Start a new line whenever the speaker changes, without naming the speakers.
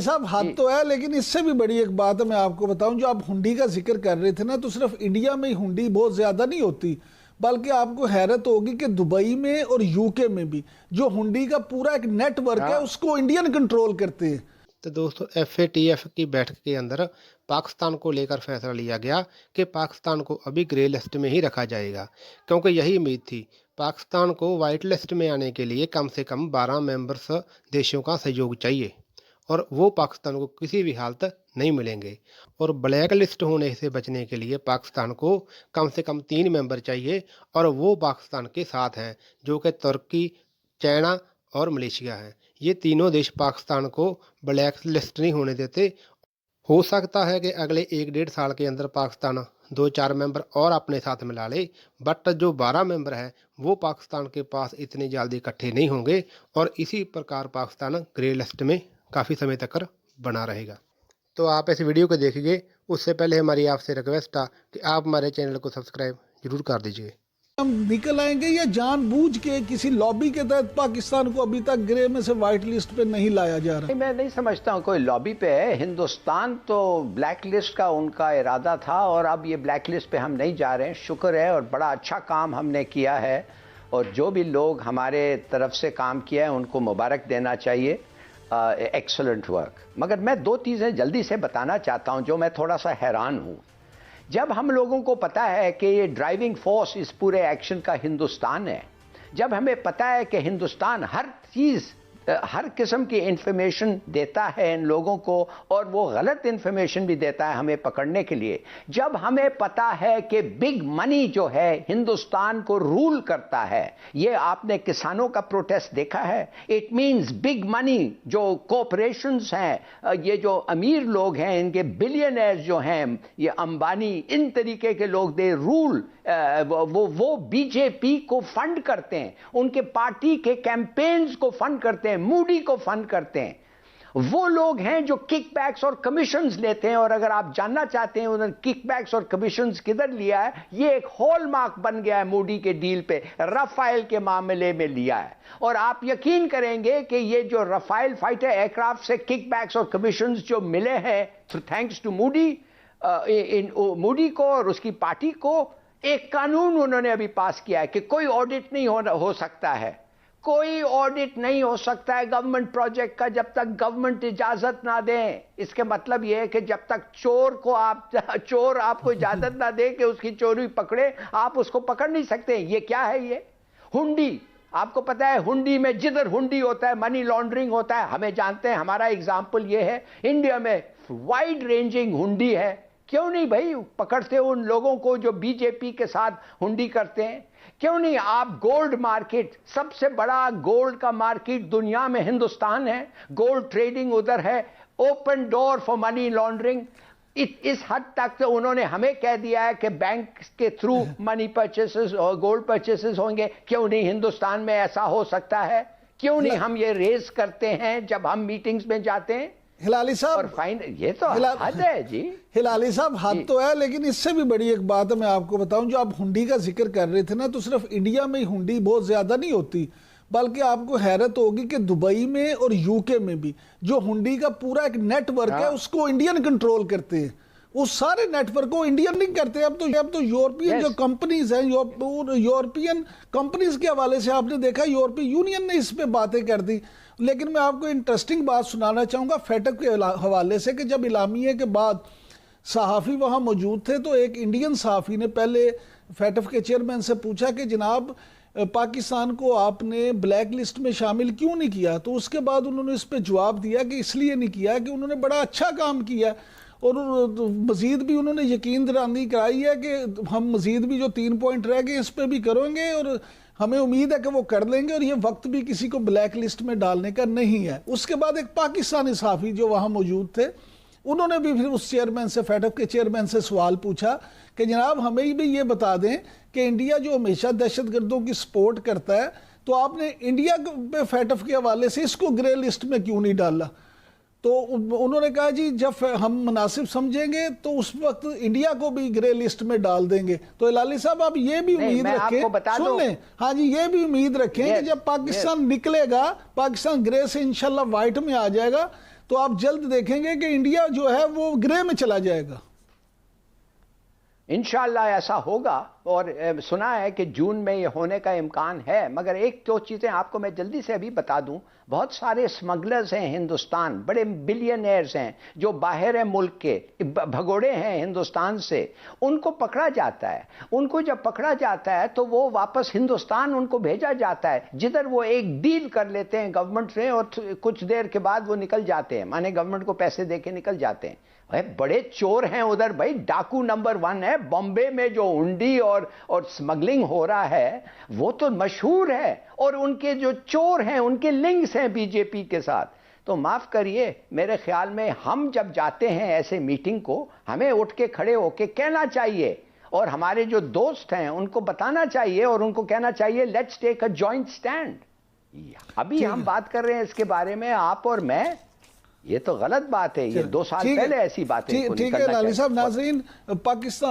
صاحب حد تو ہے، لیکن اس سے بھی بڑی ایک بات ہے میں آپ کو بتاؤں، جو آپ ہنڈی کا ذکر کر رہے تھے نا، تو صرف انڈیا میں ہی ہنڈی بہت زیادہ نہیں ہوتی، بلکہ آپ کو حیرت ہوگی کہ دبئی میں اور یو کے میں بھی جو ہنڈی کا پورا ایک نیٹ ورک ہے اس کو انڈین کنٹرول کرتے ہیں۔
تو دوستو FATF کی بیٹھک کے اندر پاکستان کو لے کر فیصلہ لیا گیا کہ پاکستان کو ابھی گرے لسٹ میں ہی رکھا جائے گا، کیونکہ یہی امید تھی۔ پاکستان کو وائٹ لسٹ میں آنے کے لیے کم سے کم 12 ممبرس دیشوں کا سہیوگ چاہیے، اور وہ پاکستان کو کسی بھی حالت نہیں ملیں گے۔ اور بلیک لسٹ ہونے سے بچنے کے لیے پاکستان کو کم سے کم 3 ممبر چاہیے، اور وہ پاکستان کے ساتھ ہیں، جو کہ ترکی، چائنا اور ملیشیا ہیں۔ یہ تینوں دیش پاکستان کو بلیک لسٹ نہیں ہونے دیتے۔ ہو سکتا ہے کہ اگلے 1-1.5 سال کے اندر پاکستان 2-4 ممبر اور اپنے ساتھ ملا لے، بٹ جو 12 ممبر ہیں وہ پاکستان کے پاس اتنی جلدی اکٹھے نہیں ہوں گے، اور اسی پرکار پاکستان گرے لسٹ میں کافی سمے تک بنا رہے گا۔ تو آپ اس ویڈیو کو دیکھیے، اس سے پہلے ہماری آپ سے ریکویسٹ ہے کہ آپ ہمارے چینل کو سبسکرائب ضرور کر دیجیے۔
ہم نکل آئیں گے یا جان بوجھ کے کسی لابی کے تحت پاکستان کو ابھی تک گرے میں سے وائٹ لسٹ پہ نہیں لایا جا رہا؟
میں نہیں سمجھتا ہوں کوئی لابی پہ ہے۔ ہندوستان تو بلیک لسٹ کا ان کا ارادہ تھا، اور اب یہ بلیک لسٹ پہ ہم نہیں جا رہے ہیں۔ شکر ہے، اور بڑا اچھا کام ہم نے کیا ہے، اور جو بھی لوگ ہمارے طرف سے کام کیا ہے ان کو مبارک دینا چاہیے۔ Excellent work. مگر میں 2 چیزیں جلدی سے بتانا چاہتا ہوں جو میں تھوڑا سا حیران ہوں۔ جب ہم لوگوں کو پتا ہے کہ یہ ڈرائیونگ فورس اس پورے ایکشن کا ہندوستان ہے، جب ہمیں پتا ہے کہ ہندوستان ہر قسم کی انفارمیشن دیتا ہے ان لوگوں کو، اور وہ غلط انفارمیشن بھی دیتا ہے ہمیں پکڑنے کے لیے، جب ہمیں پتا ہے کہ بگ منی جو ہے ہندوستان کو رول کرتا ہے، یہ آپ نے کسانوں کا پروٹیسٹ دیکھا ہے، اٹ مینز بگ منی جو کوپریشنز ہیں، یہ جو امیر لوگ ہیں، ان کے بلینئرز جو ہیں، یہ امبانی، ان طریقے کے لوگ، دے رول، وہ بی جے پی کو فنڈ کرتے ہیں، ان کے پارٹی کے کیمپینز کو فنڈ کرتے ہیں، مودی کو فنڈ کرتے ہیں۔ وہ لوگ ہیں جو کک بیکس اور کمیشنز لیتے ہیں، اور اگر آپ جاننا چاہتے ہیں انہوں نے کک بیکس اور کمیشنز کدھر لیا ہے، یہ ایک ہال مارک بن گیا ہے مودی کے ڈیل پہ، رافائل کے معاملے میں لیا ہے۔ اور آپ یقین کریں گے کہ یہ جو رافائل فائٹر ایئر کرافٹ سے کک بیکس اور کمیشنز جو ملے ہیں تھینکس ٹو مودی کو اور اس کی پارٹی کو، ایک قانون انہوں نے ابھی پاس کیا ہے کہ کوئی آڈٹ نہیں ہو سکتا ہے، کوئی آڈٹ نہیں ہو سکتا ہے گورنمنٹ پروجیکٹ کا جب تک گورنمنٹ اجازت نہ دیں۔ اس کے مطلب یہ ہے کہ جب تک چور آپ کو اجازت نہ دے کہ اس کی چوری پکڑے، آپ اس کو پکڑ نہیں سکتے۔ یہ کیا ہے؟ یہ ہنڈی، آپ کو پتا ہے ہنڈی میں جدھر ہنڈی ہوتا ہے منی لانڈرنگ ہوتا ہے، ہمیں جانتے ہیں۔ ہمارا اگزامپل یہ ہے، انڈیا میں وائڈ رینجنگ ہنڈی ہے، کیوں نہیں بھائی پکڑتے ان لوگوں کو جو بی جے پی کے ساتھ ہنڈی کرتے ہیں؟ کیوں نہیں آپ گولڈ مارکیٹ، سب سے بڑا گولڈ کا مارکیٹ دنیا میں ہندوستان ہے، گولڈ ٹریڈنگ ادھر ہے، open door for money laundering. اس حد تک تو انہوں نے ہمیں کہہ دیا ہے کہ بینک کے تھرو منی پرچیسز اور گولڈ پرچیسز ہوں گے، کیوں نہیں ہندوستان میں ایسا ہو سکتا ہے؟ کیوں نہیں ہم یہ ریز کرتے ہیں جب ہم میٹنگز میں جاتے ہیں؟
ہلالی صاحب،
یہ تو حد ہے جی۔
ہلالی صاحب حد تو ہے، لیکن اس سے بھی بڑی ایک بات ہے میں آپ کو بتاؤں، جو آپ ہنڈی کا ذکر کر رہے تھے نا، تو صرف انڈیا میں ہی ہنڈی بہت زیادہ نہیں ہوتی، بلکہ آپ کو حیرت ہوگی کہ دبئی میں اور یو کے میں بھی جو ہنڈی کا پورا ایک نیٹ ورک ہے اس کو انڈین کنٹرول کرتے ہیں۔ اس سارے نیٹ ورک کو انڈین نہیں کرتے۔ اب تو یورپین جو کمپنیز ہیں، یورپین کمپنیز کے حوالے سے آپ نے دیکھا یورپی یونین نے اس پہ باتیں کر دی۔ لیکن میں آپ کو انٹرسٹنگ بات سنانا چاہوں گا فیٹف کے حوالے سے، کہ جب اعلامیے کے بعد صحافی وہاں موجود تھے تو ایک انڈین صحافی نے پہلے فیٹف کے چیئرمین سے پوچھا کہ جناب پاکستان کو آپ نے بلیک لسٹ میں شامل کیوں نہیں کیا؟ تو اس کے بعد انہوں نے اس پہ جواب دیا کہ اس لیے نہیں کیا کہ انہوں نے بڑا اچھا کام کیا، اور مزید بھی انہوں نے یقین دہانی کرائی ہے کہ ہم مزید بھی جو 3 پوائنٹ رہ گئے اس پہ بھی کریں گے، اور ہمیں امید ہے کہ وہ کر لیں گے، اور یہ وقت بھی کسی کو بلیک لسٹ میں ڈالنے کا نہیں ہے۔ اس کے بعد ایک پاکستانی صحافی جو وہاں موجود تھے، انہوں نے بھی پھر اس چیئرمین سے، فیٹف کے چیئرمین سے سوال پوچھا کہ جناب ہمیں بھی یہ بتا دیں کہ انڈیا جو ہمیشہ دہشت گردوں کی سپورٹ کرتا ہے، تو آپ نے انڈیا پہ فیٹف کے حوالے سے اس کو گرے لسٹ میں کیوں نہیں ڈالا؟ تو انہوں نے کہا جی جب ہم مناسب سمجھیں گے تو اس وقت انڈیا کو بھی گرے لسٹ میں ڈال دیں گے۔ تو ہلالی صاحب آپ یہ بھی امید رکھیں، سن لیں، ہاں جی، یہ بھی امید رکھیں کہ جب پاکستان نکلے گا، پاکستان گرے سے انشاءاللہ وائٹ میں آ جائے گا، تو آپ جلد دیکھیں گے کہ انڈیا جو ہے وہ گرے میں چلا جائے گا.
انشاءاللہ ایسا ہوگا، اور سنا ہے کہ جون میں یہ ہونے کا امکان ہے. مگر ایک دو چیزیں آپ کو میں جلدی سے ابھی بتا دوں. بہت سارے اسمگلرز ہیں ہندوستان، بڑے بلینئرز ہیں جو باہر ملک کے بھگوڑے ہیں ہندوستان سے، ان کو پکڑا جاتا ہے. ان کو جب پکڑا جاتا ہے تو وہ واپس ہندوستان ان کو بھیجا جاتا ہے، جدھر وہ ایک ڈیل کر لیتے ہیں گورنمنٹ سے، اور کچھ دیر کے بعد وہ نکل جاتے ہیں، مانے گورنمنٹ کو پیسے دے کے نکل جاتے ہیں. بڑے چور ہیں ادھر بھائی، ڈاکو نمبر 1 ہے بامبے میں. جو ہنڈی اور سمگلنگ ہو رہا ہے وہ تو مشہور ہے، اور ان کے جو چور ہیں ان کے لنکس ہیں بی جے پی کے ساتھ. تو معاف کریے، میرے خیال میں ہم جب جاتے ہیں ایسے میٹنگ کو، ہمیں اٹھ کے کھڑے ہو کے کہنا چاہیے، اور ہمارے جو دوست ہیں ان کو بتانا چاہیے، اور ان کو کہنا چاہیے let's take a joint stand. ابھی ہم بات کر رہے ہیں اس کے بارے میں آپ اور میں، یہ تو غلط بات ہے. یہ 2 سال پہلے ایسی باتیں کو نکلنا چاہیے.
ٹھیک ہے لالی صاحب. ناظرین، پاکستان